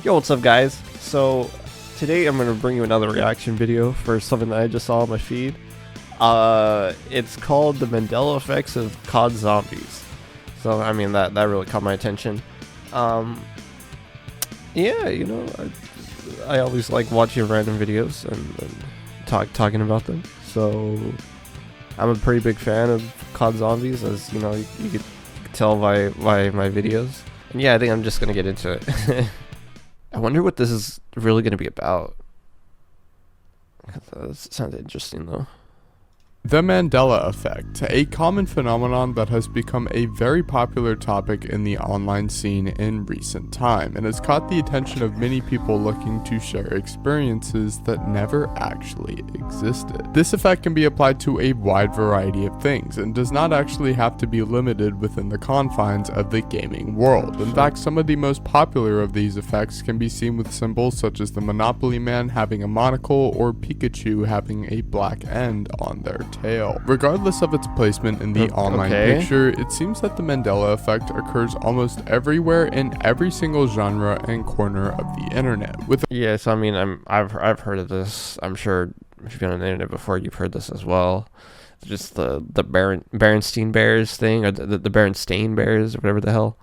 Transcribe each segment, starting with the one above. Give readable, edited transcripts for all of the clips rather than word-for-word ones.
Yo, what's up, guys? So today I'm gonna bring you another reaction video for something that I just saw on my feed. It's called the Mandela effects of COD zombies. So I mean that really caught my attention. Yeah, you know, I always like watching random videos and talking about them. So I'm a pretty big fan of COD zombies, as you know, you could tell by my videos. And yeah, I think I'm just gonna get into it. I wonder what this is really going to be about. That sounds interesting, though. The Mandela effect, a common phenomenon that has become a very popular topic in the online scene in recent time, and has caught the attention of many people looking to share experiences that never actually existed. This effect can be applied to a wide variety of things, and does not actually have to be limited within the confines of the gaming world. In fact, some of the most popular of these effects can be seen with symbols such as the Monopoly Man having a monocle, or Pikachu having a black end on their tail. Regardless of its placement in the online picture, it seems that the Mandela effect occurs almost everywhere in every single genre and corner of the internet. Yes, I mean, I've heard of this. I'm sure if you've been on the internet before, you've heard this as well. Just the Berenstein Bears thing, or the Berenstain Bears, or whatever the hell.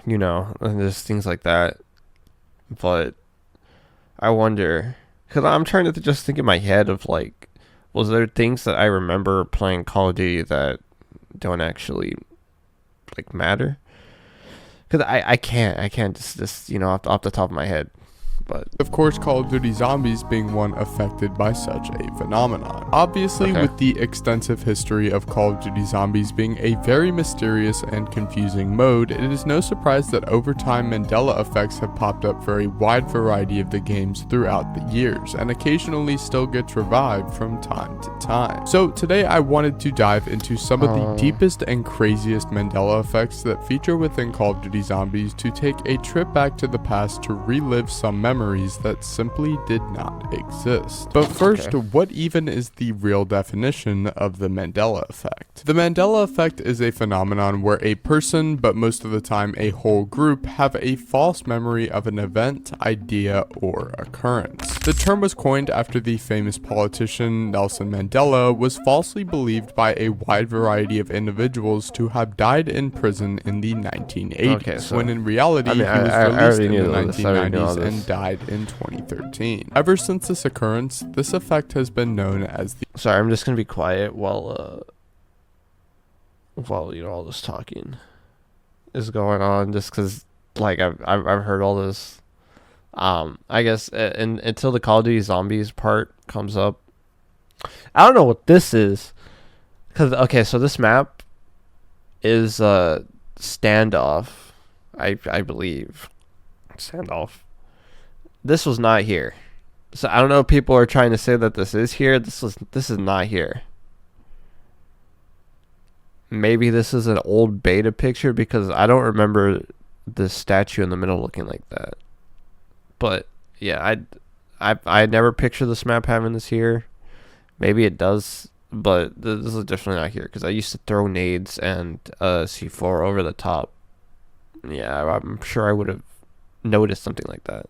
You know, and there's things like that. But I wonder, because I'm trying to just think in my head of, like, was there things that I remember playing Call of Duty that don't actually, like, matter? Because I can't just you know, off the top of my head. But of course, Call of Duty Zombies being one affected by such a phenomenon. Obviously, with the extensive history of Call of Duty Zombies being a very mysterious and confusing mode, it is no surprise that over time Mandela effects have popped up for a wide variety of the games throughout the years, and occasionally still gets revived from time to time. So today I wanted to dive into some of the deepest and craziest Mandela effects that feature within Call of Duty Zombies, to take a trip back to the past to relive some memories that simply did not exist. But first, what even is the real definition of the Mandela effect? The Mandela effect is a phenomenon where a person, but most of the time a whole group, have a false memory of an event, idea, or occurrence. The term was coined after the famous politician Nelson Mandela was falsely believed by a wide variety of individuals to have died in prison in the 1980s, when in reality he was released in the 1990s and died in 2013. Ever since this occurrence, this effect has been known as the— Sorry, I'm just gonna be quiet while you know, all this talking is going on, just because, like, I've heard all this. I guess until the Call of Duty Zombies part comes up, I don't know what this is. Cause so this map is standoff, I believe. Standoff. This was not here. So I don't know if people are trying to say that this is here. This is not here. Maybe this is an old beta picture, because I don't remember the statue in the middle looking like that. But yeah, I never pictured this map having this here. Maybe it does, but this is definitely not here, because I used to throw nades and C4 over the top. Yeah, I'm sure I would have noticed something like that.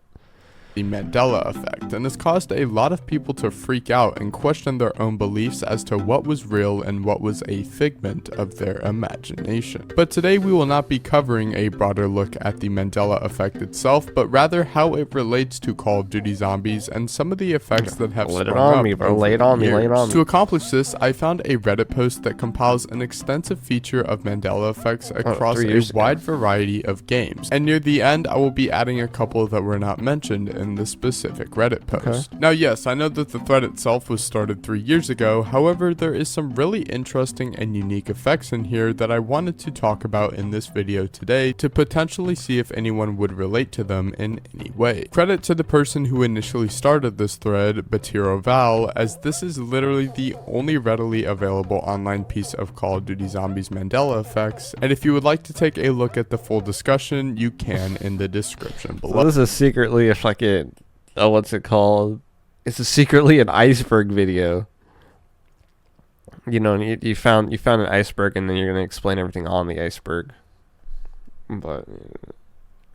The Mandela effect, and has caused a lot of people to freak out and question their own beliefs as to what was real and what was a figment of their imagination. But today we will not be covering a broader look at the Mandela effect itself, but rather how it relates to Call of Duty Zombies and some of the effects that have sprung up over the years. To accomplish this, I found a Reddit post that compiles an extensive feature of Mandela effects across a wide variety of games, and near the end I will be adding a couple that were not mentioned in the specific Reddit post. Now, yes, I know that the thread itself was started 3 years ago, however, there is some really interesting and unique effects in here that I wanted to talk about in this video today, to potentially see if anyone would relate to them in any way. Credit to the person who initially started this thread, Batiro Val, as this is literally the only readily available online piece of Call of Duty Zombies Mandela effects, and if you would like to take a look at the full discussion, you can in the description below. So this is secretly a fucking, what's it called? It's secretly an iceberg video. You know, you found an iceberg, and then you're gonna explain everything on the iceberg. But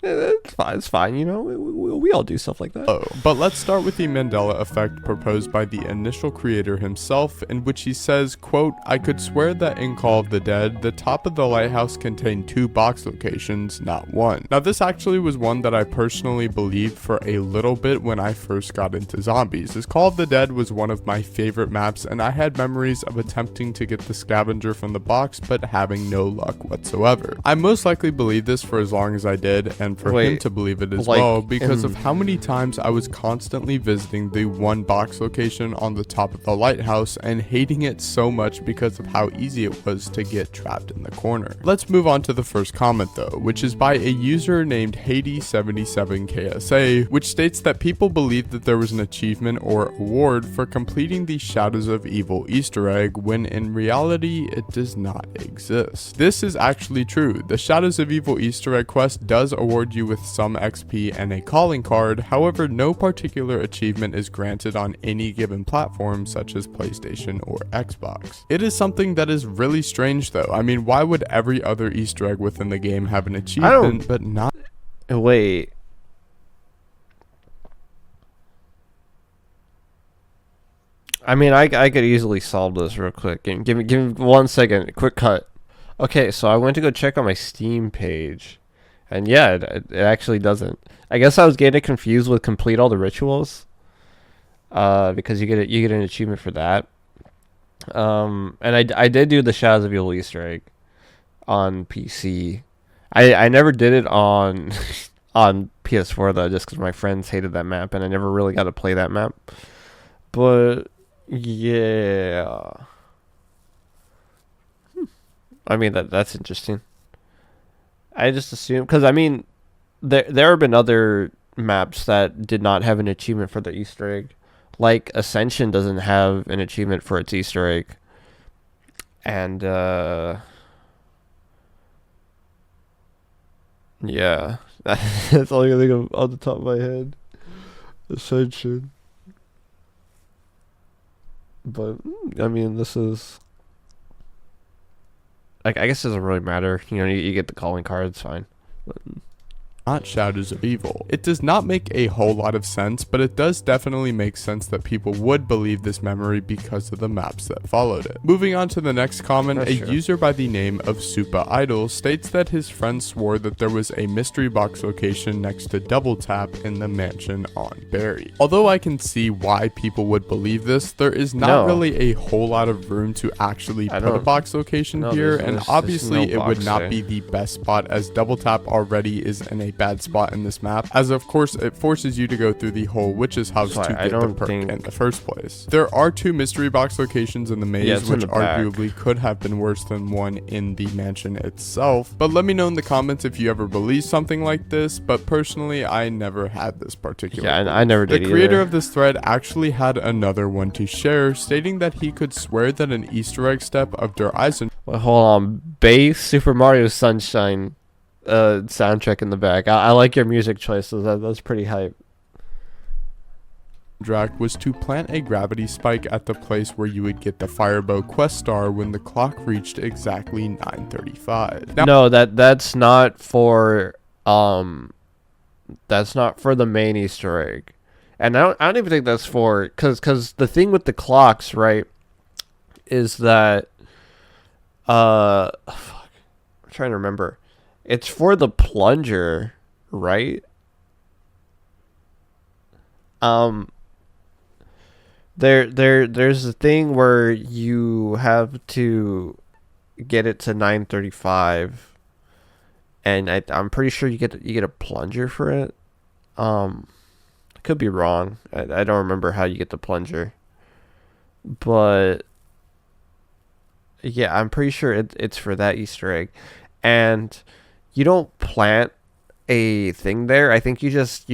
It's fine. It's fine. You know, we all do stuff like that. Oh, but let's start with the Mandela effect proposed by the initial creator himself, in which he says, quote, "I could swear that in Call of the Dead, the top of the lighthouse contained 2 box locations, not 1. Now this actually was one that I personally believed for a little bit when I first got into zombies, as Call of the Dead was one of my favorite maps, and I had memories of attempting to get the scavenger from the box, but having no luck whatsoever. I most likely believed this for as long as I did, and for him to believe it as well, because of how many times I was constantly visiting the 1 box location on the top of the lighthouse and hating it so much because of how easy it was to get trapped in the corner." Let's move on to the first comment though, which is by a user named Haiti77KSA, which states that people believe that there was an achievement or award for completing the Shadows of Evil Easter egg, when in reality it does not exist. This is actually true. The Shadows of Evil Easter egg quest does award you with some XP and a calling card, however no particular achievement is granted on any given platform such as PlayStation or Xbox. It is something that is really strange though. I mean, why would every other Easter egg within the game have an achievement but not? Wait. I mean, I could easily solve this real quick. Give me 1 second. Quick cut. Okay, so I went to go check on my Steam page. And yeah, it actually doesn't. I guess I was getting confused with complete all the rituals, because you get an achievement for that. And I did do the Shadows of Evil Easter egg on PC. I never did it on on PS4 though, just because my friends hated that map, and I never really got to play that map. But yeah, I mean that's interesting. I just assume, because I mean, there have been other maps that did not have an achievement for the Easter egg, like Ascension doesn't have an achievement for its Easter egg, and yeah, that's all I can think of on the top of my head. Ascension, but I mean, this is. I guess it doesn't really matter. You know, you get the calling card, it's fine. But not Shadows of Evil. It does not make a whole lot of sense, but it does definitely make sense that people would believe this memory because of the maps that followed it. Moving on to the next comment, a user by the name of Supa Idol states that his friend swore that there was a mystery box location next to Double Tap in the mansion on Barry. Although I can see why people would believe this, there is not really a whole lot of room to actually put a box location here, and obviously it would not be the best spot, as Double Tap already is in a bad spot in this map, as of course it forces you to go through the whole witch's house to get the perk in the first place. There are 2 mystery box locations in the maze, which arguably could have been worse than one in the mansion itself, but let me know in the comments if you ever believe something like this. But personally, I never had this particular I never did. The creator of this thread actually had another one to share, stating that he could swear that an Easter egg step of Der Eisen. Well, hold on, bass Super Mario Sunshine soundtrack in the back. I like your music choices. That's pretty hype. Drac was to plant a gravity spike at the place where you would get the Firebow quest star when the clock reached exactly 9:35. No, that's not for the main Easter egg, and I don't even think that's for, because the thing with the clocks, right, is that I'm trying to remember. It's for the plunger, right? There's a thing where you have to get it to 9:35, and I'm pretty sure you get a plunger for it. I could be wrong. I don't remember how you get the plunger, but yeah, I'm pretty sure it's for that Easter egg, and you don't plant a thing there. I think you just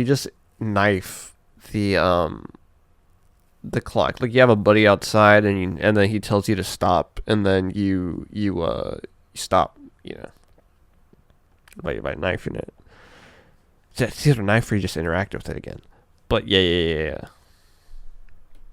knife the clock. Like, you have a buddy outside, and then he tells you to stop, and then you stop, you know, by knifing it. It's either a knife or you just interact with it again. But yeah.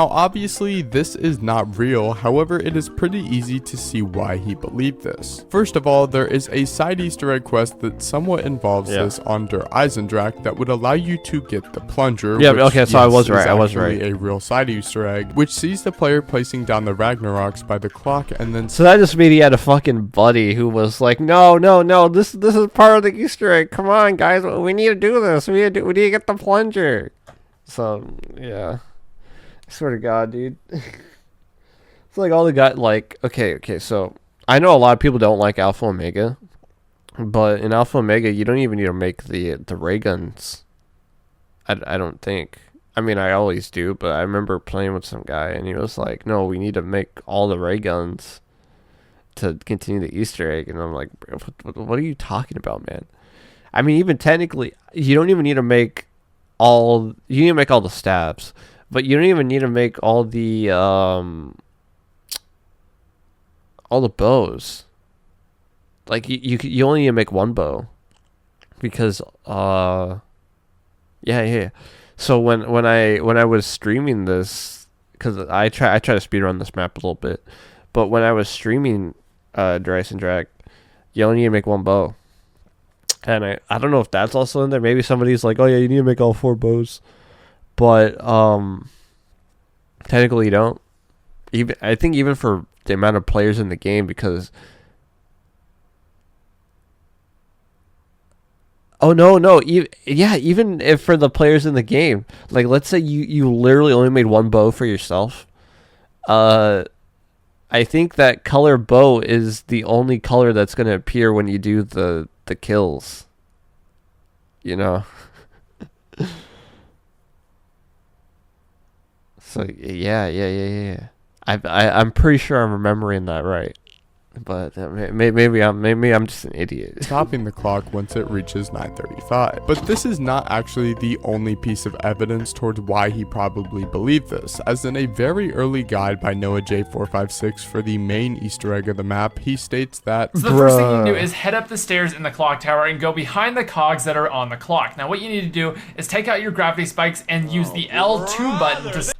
Now, obviously, this is not real, however, it is pretty easy to see why he believed this. First of all, there is a side Easter egg quest that somewhat involves this on Der Eisendrache that would allow you to get the plunger. Yeah, okay, so I was right. I was right. A real side Easter egg, which sees the player placing down the Ragnaroks by the clock, and then. So that just means he had a fucking buddy who was like, no, this is part of the Easter egg. Come on, guys, we need to do this. We need to get the plunger. So yeah. I swear to God, dude. It's like all the guys, like, okay, so I know a lot of people don't like Alpha Omega, but in Alpha Omega, you don't even need to make the ray guns. I don't think. I mean, I always do, but I remember playing with some guy, and he was like, no, we need to make all the ray guns to continue the Easter egg. And I'm like, what are you talking about, man? I mean, even technically, you don't even need to make you need to make all the stabs. But you don't even need to make all the bows. Like you only need to make one bow, because yeah. So when I was streaming this, because I try to speedrun this map a little bit, but when I was streaming Dryce and Drag, you only need to make one bow. And I don't know if that's also in there. Maybe somebody's like, oh yeah, you need to make all 4 bows. But technically you don't. I think even for the amount of players in the game, because even if for the players in the game, like let's say you literally only made one bow for yourself, I think that color bow is the only color that's going to appear when you do the kills, you know. So yeah. I'm pretty sure I'm remembering that right, but maybe I'm just an idiot. Stopping the clock once it reaches 9:35. But this is not actually the only piece of evidence towards why he probably believed this, as in a very early guide by Noah J456 for the main Easter egg of the map, he states that. So the first thing you do is head up the stairs in the clock tower and go behind the cogs that are on the clock. Now what you need to do is take out your gravity spikes and use the L2 button to.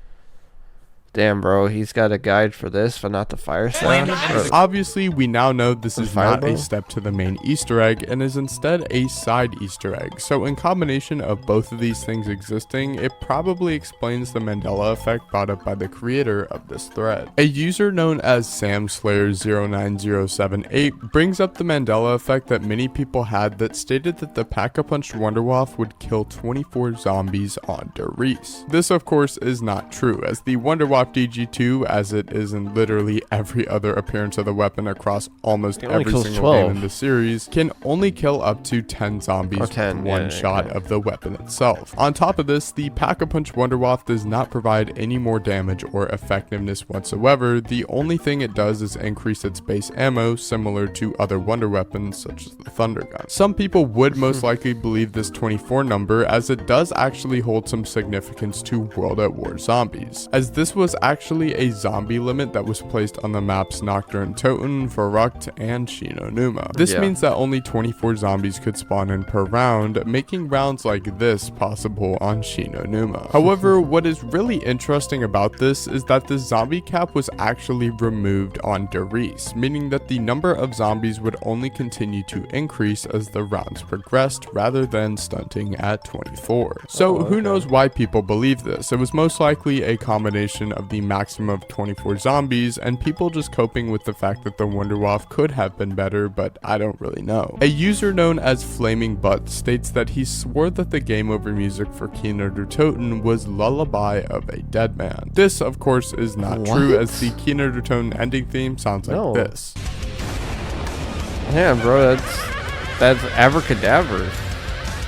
Damn, bro, he's got a guide for this, but not the fire sound. Obviously, we now know this is not a step to the main Easter egg and is instead a side Easter egg. So in combination of both of these things existing, it probably explains the Mandela effect brought up by the creator of this thread. A user known as SamSlayer09078 brings up the Mandela effect that many people had that stated that the Pack-a-Punch Wunderwaffe would kill 24 zombies on Der Riese. This of course is not true, as the Wunderwaffe DG2, as it is in literally every other appearance of the weapon across almost every single game in the series, can only kill up to 10 zombies with one shot of the weapon itself. On top of this, the Pack-a-Punch Wunderwaffe does not provide any more damage or effectiveness whatsoever. The only thing it does is increase its base ammo, similar to other wonder weapons such as the Thunder Gun. Some people would most likely believe this 24 number, as it does actually hold some significance to World at War zombies, as this was actually a zombie limit that was placed on the maps Nocturne Toten, Verrucht, and Shinonuma. This means that only 24 zombies could spawn in per round, making rounds like this possible on Shinonuma. However, what is really interesting about this is that the zombie cap was actually removed on Der Riese, meaning that the number of zombies would only continue to increase as the rounds progressed, rather than stunting at 24. So who knows why people believe this? It was most likely a combination of the maximum of 24 zombies and people just coping with the fact that the Wunderwaffe could have been better, but I don't really know. A user known as Flaming Butt states that he swore that the game over music for Kinder der Toten was Lullaby of a Dead Man. This of course is not true, as the Kinder der Toten ending theme sounds like this. Yeah, bro, that's abracadabra.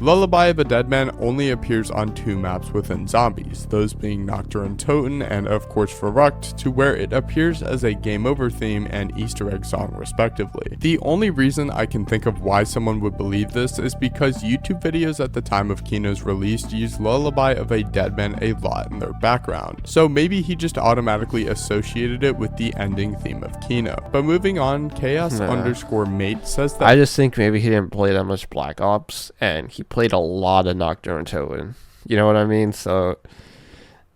Lullaby of a Dead Man only appears on 2 maps within zombies, those being Nocturne Toten and of course Verrucht, to where it appears as a game over theme and Easter egg song respectively. The only reason I can think of why someone would believe this is because YouTube videos at the time of Kino's release used Lullaby of a Dead Man a lot in their background, so maybe he just automatically associated it with the ending theme of Kino. But moving on, Chaos_mate says that I just think maybe he didn't play that much Black Ops and he played a lot of Nocturne Toten. You know what I mean? So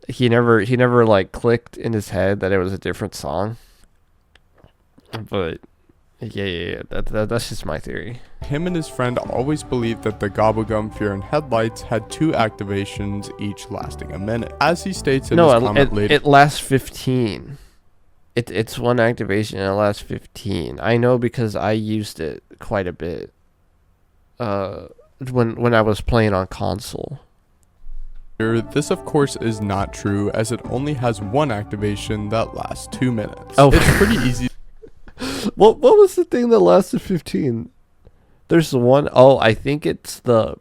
he never like clicked in his head that it was a different song. But yeah, that's just my theory. Him and his friend always believed that the Gobblegum Fear and Headlights had 2 activations, each lasting a minute. As he states in his comment later, it lasts 15. It's one activation and it lasts 15. I know because I used it quite a bit. When I was playing on console. This of course is not true, as it only has 1 activation that lasts 2 minutes. Oh, it's pretty easy. What was the thing that lasted 15? There's one, I think it's the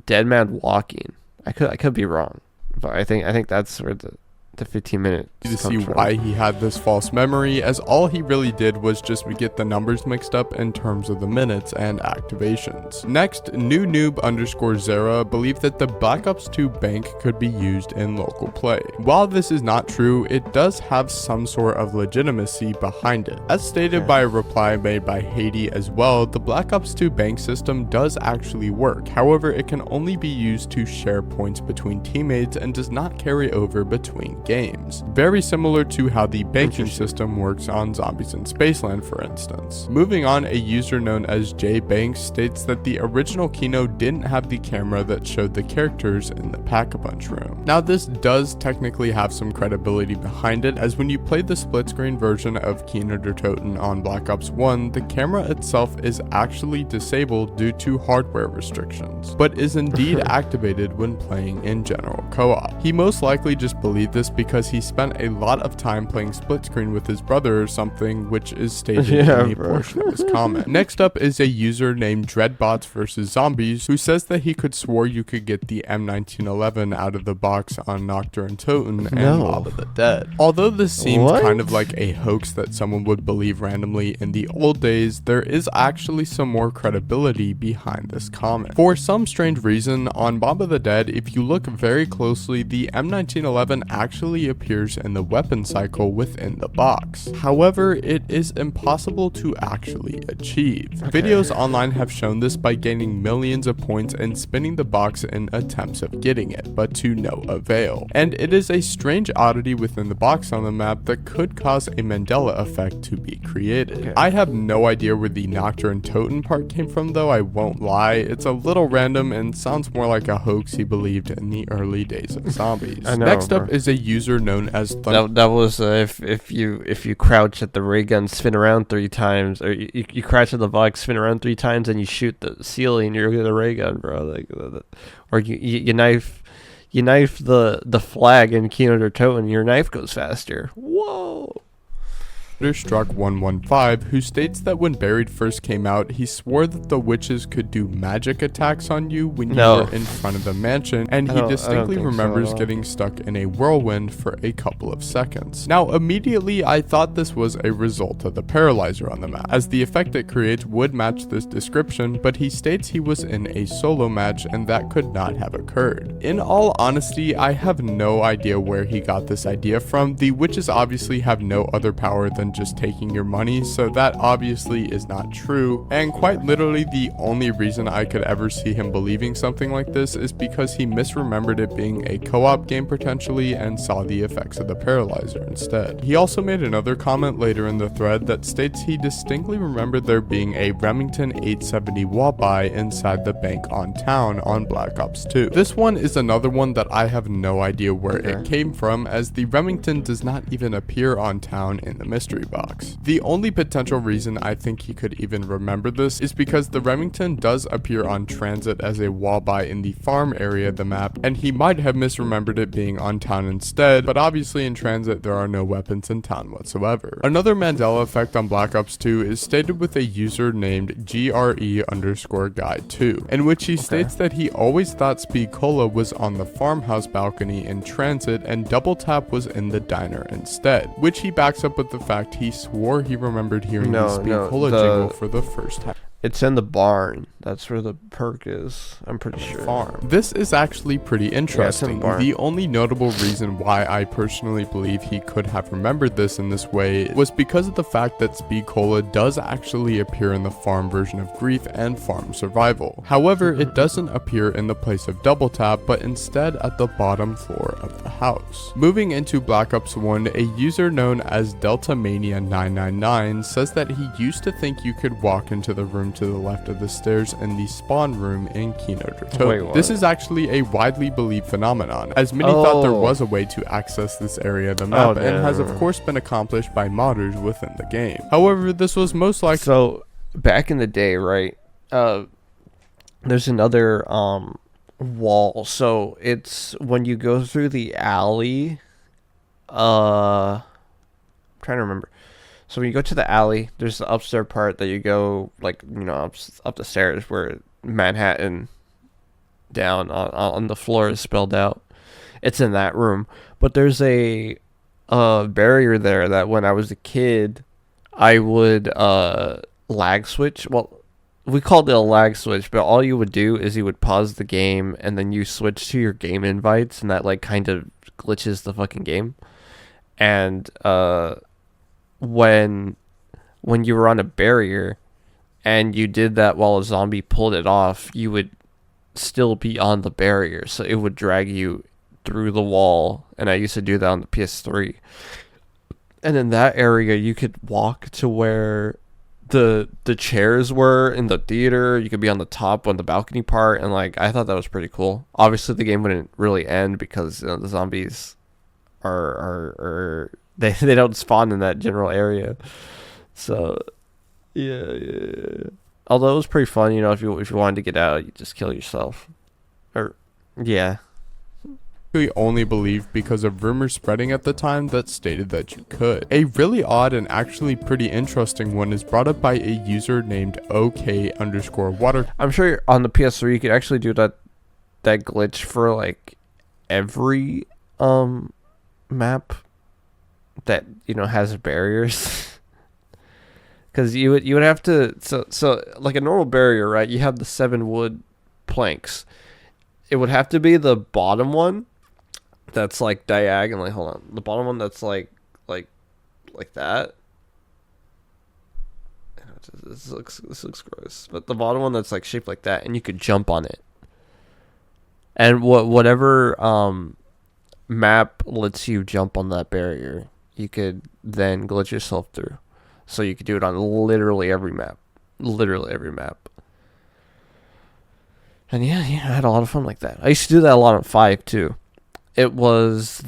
Dead Man Walking. I could be wrong, but I think that's where the 15 minutes to see why he had this false memory, as all he really did was just get the numbers mixed up in terms of the minutes and activations. Next, new noob _Zera believed that the Black Ops 2 bank could be used in local play. While this is not true, it does have some sort of legitimacy behind it. As stated by a reply made by Haiti as well, the Black Ops 2 bank system does actually work. However, it can only be used to share points between teammates and does not carry over between games. Very similar to how the banking system works on Zombies in Spaceland, for instance. Moving on, a user known as J Banks states that the original Kino didn't have the camera that showed the characters in the Pack-a-Punch room. Now this does technically have some credibility behind it, as when you play the split screen version of Kino der Toten on Black Ops 1, the camera itself is actually disabled due to hardware restrictions, but is indeed activated when playing in general co-op. He most likely just believed this because he spent a lot of time playing split screen with his brother or something, which is stated in a portion of his comment. Next up is a user named Dreadbots vs Zombies, who says that he could swore you could get the M1911 out of the box on Nocturne Toten and Mob of the Dead. Although this seems kind of like a hoax that someone would believe randomly in the old days, there is actually some more credibility behind this comment. For some strange reason, on Mob of the Dead, if you look very closely, the M1911 actually appears in the weapon cycle within the box. However, it is impossible to actually achieve. Videos online have shown this by gaining millions of points and spinning the box in attempts of getting it, but to no avail. And it is a strange oddity within the box on the map that could cause a Mandela effect to be created. I have no idea where the Nocturne Toten part came from though, I won't lie. It's a little random and sounds more like a hoax he believed in the early days of Zombies. Next up is a user known as that was if you crouch at the ray gun, spin around 3 times, or you crouch at the box, spin around 3 times, and you shoot the ceiling, you're gonna ray gun, bro. Like, or you knife the flag in Kino der Toten, your knife goes faster. Whoa. Struck 115, who states that when Buried first came out, he swore that the witches could do magic attacks on you when you were in front of the mansion, and he distinctly remembers getting stuck in a whirlwind for a couple of seconds. Now, immediately I thought this was a result of the paralyzer on the map, as the effect it creates would match this description, but he states he was in a solo match and that could not have occurred. In all honesty, I have no idea where he got this idea from. The witches obviously have no other power than just taking your money, so that obviously is not true, and quite literally the only reason I could ever see him believing something like this is because he misremembered it being a co-op game potentially and saw the effects of the paralyzer instead. He also made another comment later in the thread that states he distinctly remembered there being a Remington 870 wall buy inside the bank on town on Black Ops 2. This one is another one that I have no idea where it came from, as the Remington does not even appear on town in the mystery box. The only potential reason I think he could even remember this is because the Remington does appear on transit as a wall buy in the farm area of the map, and he might have misremembered it being on town instead, but obviously in transit there are no weapons in town whatsoever. Another Mandela effect on Black Ops 2 is stated with a user named GRE_guy2, in which he states that he always thought Speed Cola was on the farmhouse balcony in transit and Double Tap was in the diner instead, which he backs up with the fact he swore he remembered hearing the Speed Cola jingle for the first time. It's in the barn. That's where the perk is, I'm pretty sure. Farm. This is actually pretty interesting. The only notable reason why I personally believe he could have remembered this in this way was because of the fact that Speed Cola does actually appear in the farm version of Grief and Farm Survival. However, it doesn't appear in the place of Double Tap, but instead at the bottom floor of the house. house. Moving into Black Ops 1, a user known as DeltaMania999 says that he used to think you could walk into the room to the left of the stairs in the spawn room in Kino der Toten. This is actually a widely believed phenomenon, as many thought there was a way to access this area of the map, and has of course been accomplished by modders within the game. However, this was most likely... So, back in the day, right, there's another wall. So, it's when you go through the alley, I'm trying to remember. So, when you go to the alley, there's the upstairs part that you go, like, you know, up the stairs where Manhattan down on the floor is spelled out. It's in that room. But there's a barrier there that when I was a kid, I would lag switch. Well, we called it a lag switch, but all you would do is you would pause the game and then you switch to your game invites, and that like kind of glitches the fucking game. And when you were on a barrier and you did that while a zombie pulled it off, you would still be on the barrier, so it would drag you through the wall. And I used to do that on the PS3. And in that area, you could walk to where the chairs were in the theater. You could be on the top on the balcony part, and like I thought that was pretty cool. Obviously, the game wouldn't really end because the zombies are they don't spawn in that general area. So yeah. Although it was pretty fun, you know, if you wanted to get out, you just kill yourself. Or yeah. Only believed because of rumors spreading at the time that stated that you could. A really odd and actually pretty interesting one is brought up by a user named OK_water. I'm sure on the PS3 you could actually do that glitch for like every map that, you know, has barriers. Because you would have to so like a normal barrier, right? You have the 7 wood planks. It would have to be the bottom one that's like diagonally. Hold on, the bottom one that's like that. This looks gross, but the bottom one that's like shaped like that, and you could jump on it. And whatever map lets you jump on that barrier, you could then glitch yourself through. So you could do it on literally every map. And yeah, I had a lot of fun like that. I used to do that a lot on 5 too. It was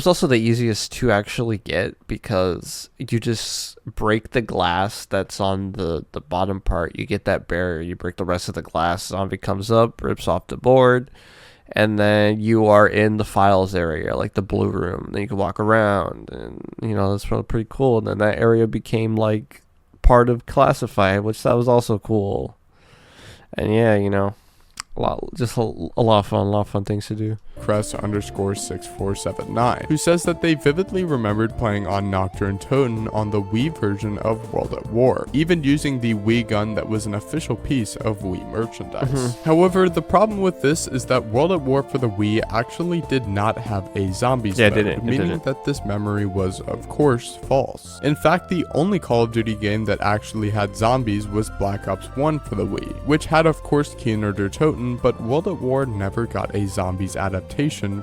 also the easiest to actually get because you just break the glass that's on the bottom part. You get that barrier, you break the rest of the glass, zombie comes up, rips off the board, and then you are in the files area, like the blue room. Then you can walk around, and you know, that's pretty cool. And then that area became like part of Classified, which that was also cool. And yeah, you know, a lot of fun things to do. Crest_6479, who says that they vividly remembered playing on Nocturne Toten on the Wii version of World at War, even using the Wii gun that was an official piece of Wii merchandise. However, the problem with this is that World at War for the Wii actually did not have a zombies mode, meaning that this memory was, of course, false. In fact, the only Call of Duty game that actually had zombies was Black Ops 1 for the Wii, which had, of course, Kino der Toten, but World at War never got a zombies adaptation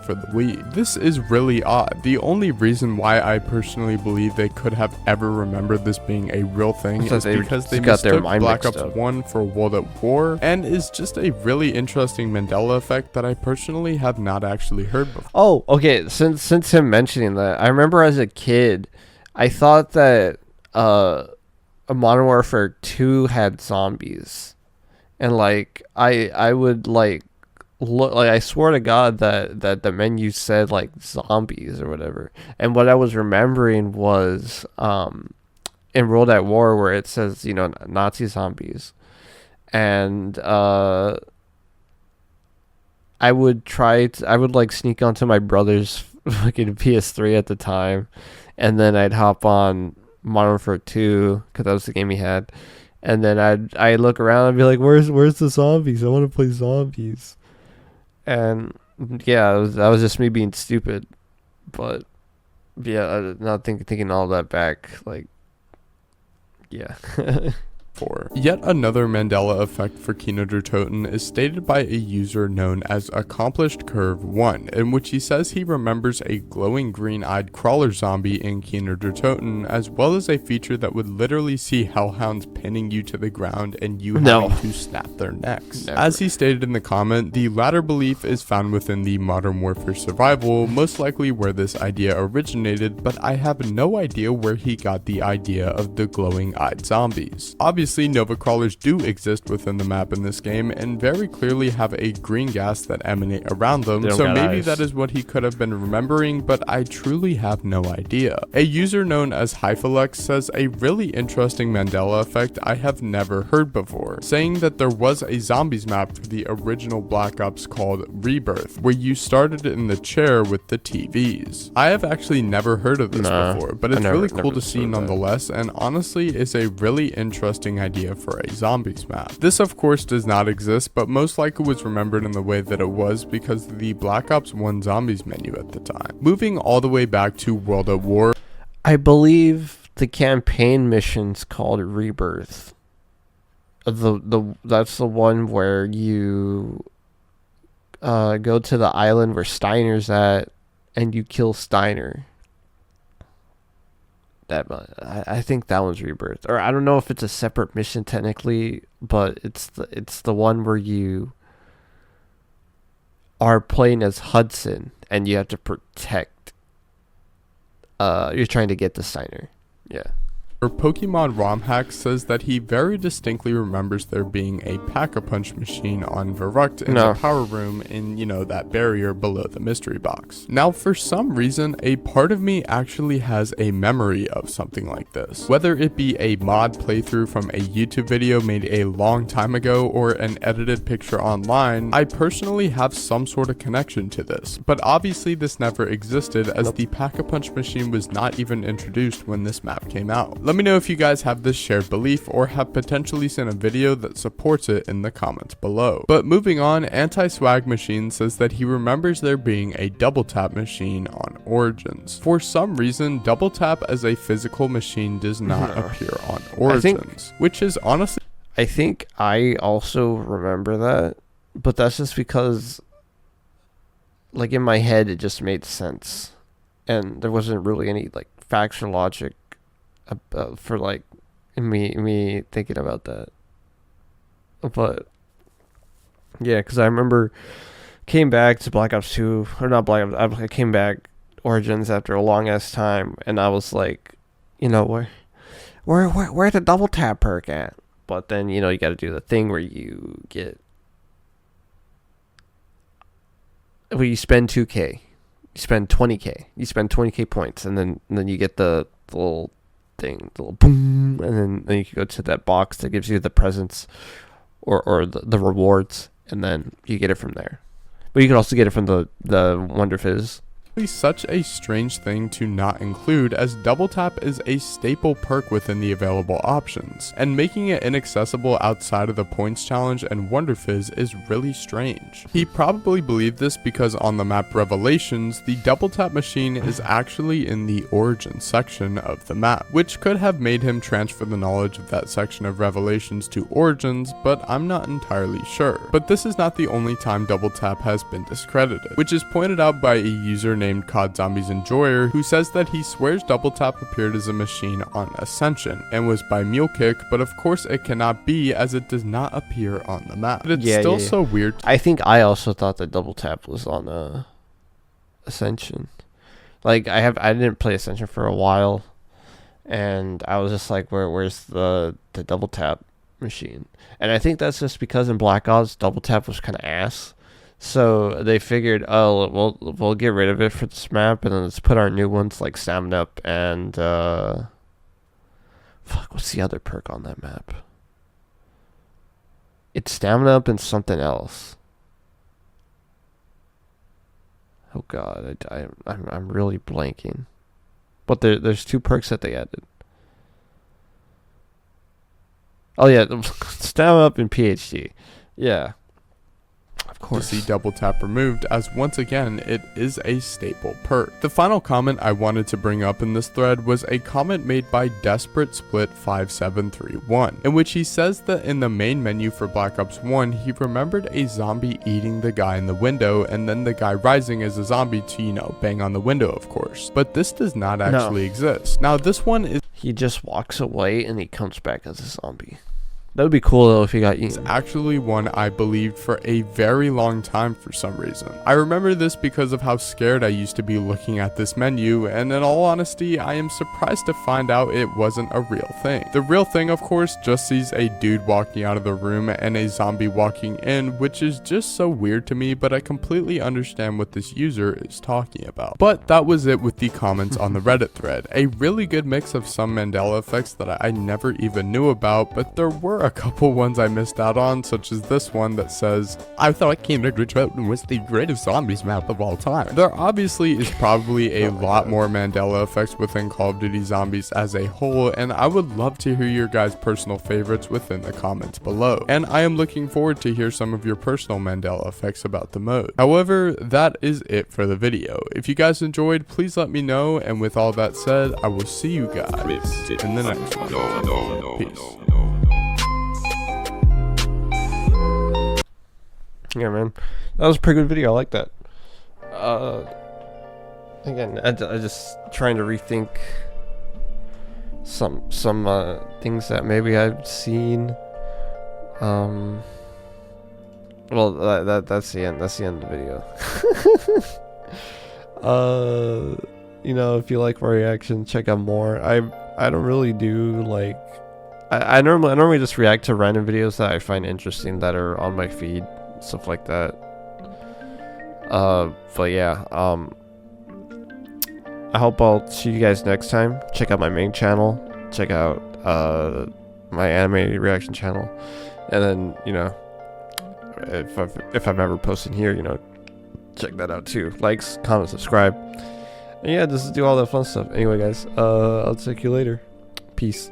for the Wii. This is really odd. The only reason why I personally believe they could have ever remembered this being a real thing is because they mistook Black Ops 1 for World at War, and is just a really interesting Mandela effect that I personally have not actually heard before. Oh, okay. Since him mentioning that, I remember as a kid, I thought that Modern Warfare 2 had zombies. And like I would like look, like I swear to God that the menu said like zombies or whatever. And what I was remembering was in World at War where it says, you know, Nazi zombies. And I would like sneak onto my brother's fucking PS3 at the time, and then I'd hop on Modern Warfare 2 because that was the game he had. And then I'd look around and be like, where's the zombies? I want to play zombies. And yeah, that was just me being stupid. But yeah, not thinking all that back. Like, yeah. before. Yet another Mandela effect for Kino der Toten is stated by a user known as Accomplished Curve 1, in which he says he remembers a glowing green-eyed crawler zombie in Kino der Toten, as well as a feature that would literally see hellhounds pinning you to the ground and you having to snap their necks. Never. As he stated in the comment, the latter belief is found within the Modern Warfare Survival, most likely where this idea originated, but I have no idea where he got the idea of the glowing-eyed zombies. Obviously, Nova Crawlers do exist within the map in this game, and very clearly have a green gas that emanate around them, so maybe eyes. that is what he could have been remembering, but I truly have no idea. A user known as Hyphalex says a really interesting Mandela effect I have never heard before, saying that there was a zombies map for the original Black Ops called Rebirth, where you started in the chair with the TVs. I have actually never heard of this before, but it's really cool to see nonetheless, and honestly is a really interesting idea for a zombies map. This of course does not exist, but most likely was remembered in the way that it was because of the Black Ops 1 zombies menu at the time. Moving all the way back to World at War, I believe the campaign mission's called Rebirth. That's the one where you go to the island where Steiner's at and you kill Steiner. I think that one's Rebirth, or I don't know if it's a separate mission technically, but it's the one where you are playing as Hudson and you have to protect. You're trying to get the Steiner. Yeah. Or Pokemon ROM Hack says that he very distinctly remembers there being a Pack-a-Punch machine on Verrucht in the power room in, that barrier below the mystery box. Now, for some reason, a part of me actually has a memory of something like this. Whether it be a mod playthrough from a YouTube video made a long time ago or an edited picture online, I personally have some sort of connection to this. But obviously this never existed as the Pack-a-Punch machine was not even introduced when this map came out. Let me know if you guys have this shared belief or have potentially seen a video that supports it in the comments below. But moving on, Anti-Swag Machine says that he remembers there being a double tap machine on Origins. For some reason, double tap as a physical machine does not appear on Origins, which is honestly... I think I also remember that, but that's just because, like, in my head, it just made sense. And there wasn't really any, like, factual logic for like me thinking about that. But yeah, because I remember came back to Black Ops 2, or not Black Ops, I came back Origins after a long ass time, and I was like, where's the double tap perk at? But then you got to do the thing where you spend 2K, you spend 20K, you spend 20K points, and then you get the little thing, the little boom, and then you can go to that box that gives you the presents or the rewards, and then you get it from there. But you can also get it from the Wonder Fizz. Such a strange thing to not include, as double tap is a staple perk within the available options, and making it inaccessible outside of the points challenge and Wonder Fizz is really strange. He probably believed this because on the map Revelations, the double tap machine is actually in the Origin section of the map, which could have made him transfer the knowledge of that section of Revelations to Origins, but I'm not entirely sure. But this is not the only time double tap has been discredited, which is pointed out by a user named COD Zombies Enjoyer, who says that he swears double tap appeared as a machine on Ascension and was by Mule Kick, but of course it cannot be as it does not appear on the map. But it's still so weird. I think I also thought that double tap was on Ascension. Like I didn't play Ascension for a while, and I was just like, where's the double tap machine? And I think that's just because in Black Ops double tap was kind of ass. So they figured, we'll get rid of it for this map, and then let's put our new ones like Stamina Up and what's the other perk on that map? It's Stamina Up and something else. Oh god, I'm really blanking. But there's two perks that they added. Oh yeah, Stamina Up and PhD. Yeah. Of to see double tap removed, as once again it is a staple perk. The final comment I wanted to bring up in this thread was a comment made by Desperate Split 5731, in which he says that in the main menu for Black Ops 1 he remembered a zombie eating the guy in the window and then the guy rising as a zombie to, you know, bang on the window, of course. But this does not actually exist. Now this one is he just walks away and he comes back as a zombie. That would be cool though if he got eaten. It's actually one I believed for a very long time for some reason. I remember this because of how scared I used to be looking at this menu, and in all honesty, I am surprised to find out it wasn't a real thing. The real thing, of course, just sees a dude walking out of the room and a zombie walking in, which is just so weird to me, but I completely understand what this user is talking about. But that was it with the comments on the Reddit thread. A really good mix of some Mandela effects that I never even knew about, but there were a couple ones I missed out on, such as this one that says, "I thought Kindred Trojan was the greatest zombies map of all time." There obviously is probably a lot more Mandela effects within Call of Duty Zombies as a whole, and I would love to hear your guys' personal favorites within the comments below. And I am looking forward to hear some of your personal Mandela effects about the mode. However, that is it for the video. If you guys enjoyed, please let me know, and with all that said, I will see you guys in the next one. Peace. Yeah, man, that was a pretty good video. I like that. Again, I just trying to rethink some things that maybe I've seen. Well, that's the end. That's the end of the video. You know, if you like my reaction, check out more. I don't really do like. I normally just react to random videos that I find interesting that are on my feed. Stuff like that. But yeah, I hope I'll see you guys next time. Check out my main channel, check out my anime reaction channel, and then, you know, if I'm ever posting here, you know, check that out too. Likes, comment, subscribe, and yeah, just do all that fun stuff. Anyway guys, I'll check you later. Peace.